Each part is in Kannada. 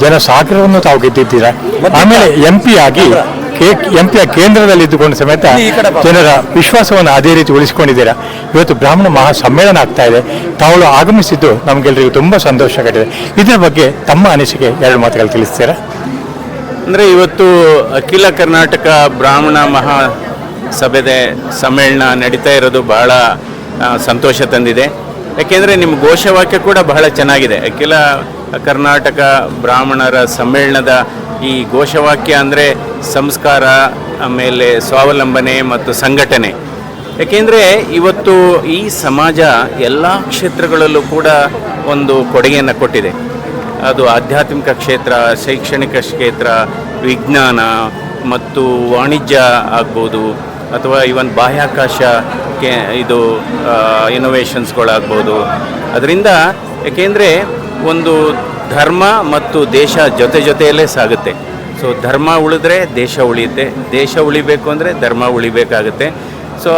ಜನ ಸಾಗರವನ್ನು ತಾವು ಗೆದ್ದಿದ್ದೀರಾ. ಆಮೇಲೆ ಎಂಪಿ ಆಗಿ ಕೇಂದ್ರದಲ್ಲಿ ಇದ್ದುಕೊಂಡು ಸಮೇತ ಜನರ ವಿಶ್ವಾಸವನ್ನು ಅದೇ ರೀತಿ ಉಳಿಸಿಕೊಂಡಿದ್ದೀರಾ. ಇವತ್ತು ಬ್ರಾಹ್ಮಣ ಮಹಾ ಸಮ್ಮೇಳನ ಆಗ್ತಾ ಇದೆ, ತಾವು ಆಗಮಿಸಿದ್ದು ನಮಗೆಲ್ಲರಿಗೂ ತುಂಬ ಸಂತೋಷ ಆಗಿದೆ. ಇದರ ಬಗ್ಗೆ ತಮ್ಮ ಅನಿಸಿಕೆ ಎರಡು ಮಾತುಗಳು ತಿಳಿಸ್ತೀರಾ? ಅಂದರೆ ಇವತ್ತು ಅಖಿಲ ಕರ್ನಾಟಕ ಬ್ರಾಹ್ಮಣ ಮಹಾ ಸಭೆದೆ ಸಮ್ಮೇಳನ ನಡೀತಾ ಇರೋದು ಬಹಳ ಸಂತೋಷ ತಂದಿದೆ. ಯಾಕೆಂದರೆ ನಿಮ್ಮ ಘೋಷವಾಕ್ಯ ಕೂಡ ಬಹಳ ಚೆನ್ನಾಗಿದೆ. ಅಖಿಲ ಕರ್ನಾಟಕ ಬ್ರಾಹ್ಮಣರ ಸಮ್ಮೇಳನದ ಈ ಘೋಷವಾಕ್ಯ ಅಂದರೆ ಸಂಸ್ಕಾರ, ಆಮೇಲೆ ಸ್ವಾವಲಂಬನೆ ಮತ್ತು ಸಂಘಟನೆ. ಯಾಕೆಂದರೆ ಇವತ್ತು ಈ ಸಮಾಜ ಎಲ್ಲ ಕ್ಷೇತ್ರಗಳಲ್ಲೂ ಕೂಡ ಒಂದು ಕೊಡುಗೆಯನ್ನು ಕೊಟ್ಟಿದೆ. ಅದು ಆಧ್ಯಾತ್ಮಿಕ ಕ್ಷೇತ್ರ, ಶೈಕ್ಷಣಿಕ ಕ್ಷೇತ್ರ, ವಿಜ್ಞಾನ ಮತ್ತು ವಾಣಿಜ್ಯ ಆಗ್ಬೋದು, ಅಥವಾ ಇವನ್ ಬಾಹ್ಯಾಕಾಶ ಇದು ಇನೋವೇಷನ್ಸ್ಗಳಾಗ್ಬೋದು. ಅದರಿಂದ ಏಕೆಂದರೆ ಒಂದು ಧರ್ಮ ಮತ್ತು ದೇಶ ಜೊತೆಯಲ್ಲೇ ಸಾಗುತ್ತೆ. ಸೊ ಧರ್ಮ ಉಳಿದ್ರೆ ದೇಶ ಉಳಿಯುತ್ತೆ, ದೇಶ ಉಳಿಬೇಕು ಅಂದರೆ ಧರ್ಮ ಉಳಿಬೇಕಾಗುತ್ತೆ. ಸೊ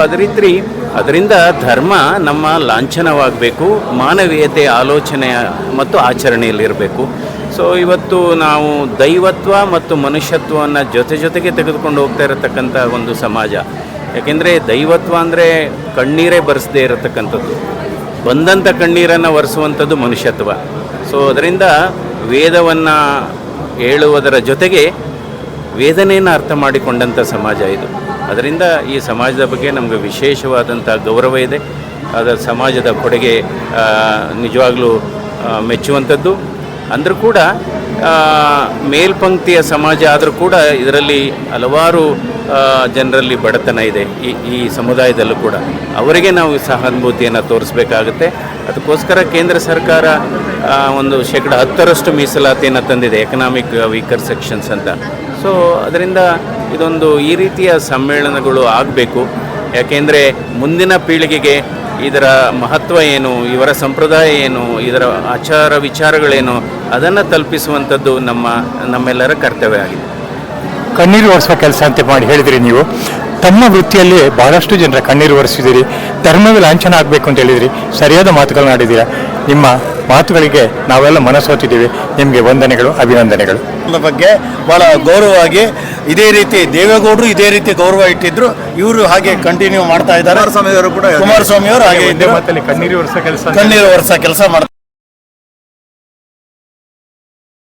ಅದರಿಂದ ಧರ್ಮ ನಮ್ಮ ಲಾಂಛನವಾಗಬೇಕು, ಮಾನವೀಯತೆ ಆಲೋಚನೆ ಮತ್ತು ಆಚರಣೆಯಲ್ಲಿರಬೇಕು. ಸೊ ಇವತ್ತು ನಾವು ದೈವತ್ವ ಮತ್ತು ಮನುಷ್ಯತ್ವವನ್ನು ಜೊತೆಗೆ ತೆಗೆದುಕೊಂಡು ಹೋಗ್ತಾ ಇರತಕ್ಕಂಥ ಒಂದು ಸಮಾಜ. ಯಾಕೆಂದರೆ ದೈವತ್ವ ಅಂದರೆ ಕಣ್ಣೀರೇ ಬರೆಸದೇ ಇರತಕ್ಕಂಥದ್ದು, ಬಂದಂಥ ಕಣ್ಣೀರನ್ನು ಒರೆಸುವಂಥದ್ದು ಮನುಷ್ಯತ್ವ. ಸೊ ಅದರಿಂದ ವೇದವನ್ನು ಹೇಳುವುದರ ಜೊತೆಗೆ ವೇದನೆಯನ್ನು ಅರ್ಥ ಮಾಡಿಕೊಂಡಂಥ ಸಮಾಜ ಇದು. ಅದರಿಂದ ಈ ಸಮಾಜದ ಬಗ್ಗೆ ನಮಗೆ ವಿಶೇಷವಾದಂಥ ಗೌರವ ಇದೆ. ಅದರ ಸಮಾಜದ ಕೊಡುಗೆ ನಿಜವಾಗ್ಲೂ ಮೆಚ್ಚುವಂಥದ್ದು. ಅಂದರೂ ಕೂಡ ಮೇಲ್ಪಂಕ್ತಿಯ ಸಮಾಜ ಆದರೂ ಕೂಡ ಇದರಲ್ಲಿ ಹಲವಾರು ಜನರಲ್ಲಿ ಬಡತನ ಇದೆ. ಈ ಸಮುದಾಯದಲ್ಲೂ ಕೂಡ ಅವರಿಗೆ ನಾವು ಸಹಾನುಭೂತಿಯನ್ನು ತೋರಿಸಬೇಕಾಗುತ್ತೆ. ಅದಕ್ಕೋಸ್ಕರ ಕೇಂದ್ರ ಸರ್ಕಾರ ಒಂದು 10% ಮೀಸಲಾತಿಯನ್ನು ತಂದಿದೆ, ಎಕನಾಮಿಕ್ ವೀಕರ್ ಸೆಕ್ಷನ್ಸ್ ಅಂತ. ಸೊ ಅದರಿಂದ ಈ ರೀತಿಯ ಸಮ್ಮೇಳನಗಳು ಆಗಬೇಕು. ಯಾಕೆಂದರೆ ಮುಂದಿನ ಪೀಳಿಗೆಗೆ ಇದರ ಮಹತ್ವ ಏನು, ಇವರ ಸಂಪ್ರದಾಯ ಏನು, ಇದರ ಆಚಾರ ವಿಚಾರಗಳೇನು, ಅದನ್ನು ತಲುಪಿಸುವಂಥದ್ದು ನಮ್ಮೆಲ್ಲರ ಕರ್ತವ್ಯ ಆಗಿದೆ. ಕಣ್ಣೀರು ಒರೆಸುವ ಕೆಲಸ ಅಂತ ಮಾಡಿ ಹೇಳಿದಿರಿ ನೀವು. ತಮ್ಮ ವೃತ್ತಿಯಲ್ಲಿ ಬಹಳಷ್ಟು ಜನರ ಕಣ್ಣೀರು ಒರೆಸಿದ್ದೀರಿ, ಧರ್ಮವೇ ಲಾಂಛನ ಆಗಬೇಕು ಅಂತ ಹೇಳಿದಿರಿ. ಸರಿಯಾದ ಮಾತುಗಳನ್ನ ಆಡಿದ್ದೀರಾ. ನಿಮ್ಮ ಮಾತುಗಳಿಗೆ ನಾವೆಲ್ಲ ಮನಸ್ಸೋತಿದ್ದೀವಿ. ನಿಮಗೆ ವಂದನೆಗಳು, ಅಭಿನಂದನೆಗಳು. ಬಗ್ಗೆ ಭಾಳ ಗೌರವವಾಗಿ ಇದೇ ರೀತಿ ದೇವೇಗೌಡರು ಇದೇ ರೀತಿ ಗೌರವ ಇಟ್ಟಿದ್ರು, ಇವರು ಹಾಗೆ ಕಂಟಿನ್ಯೂ ಮಾಡ್ತಾ ಇದ್ದಾರೆ. ಕುಮಾರಸ್ವಾಮಿ ಅವರು ಹಾಗೆ ಕಣ್ಣೀರು ಒರೆಸೋ ಕೆಲಸ ಮಾಡ್ತಾರೆ.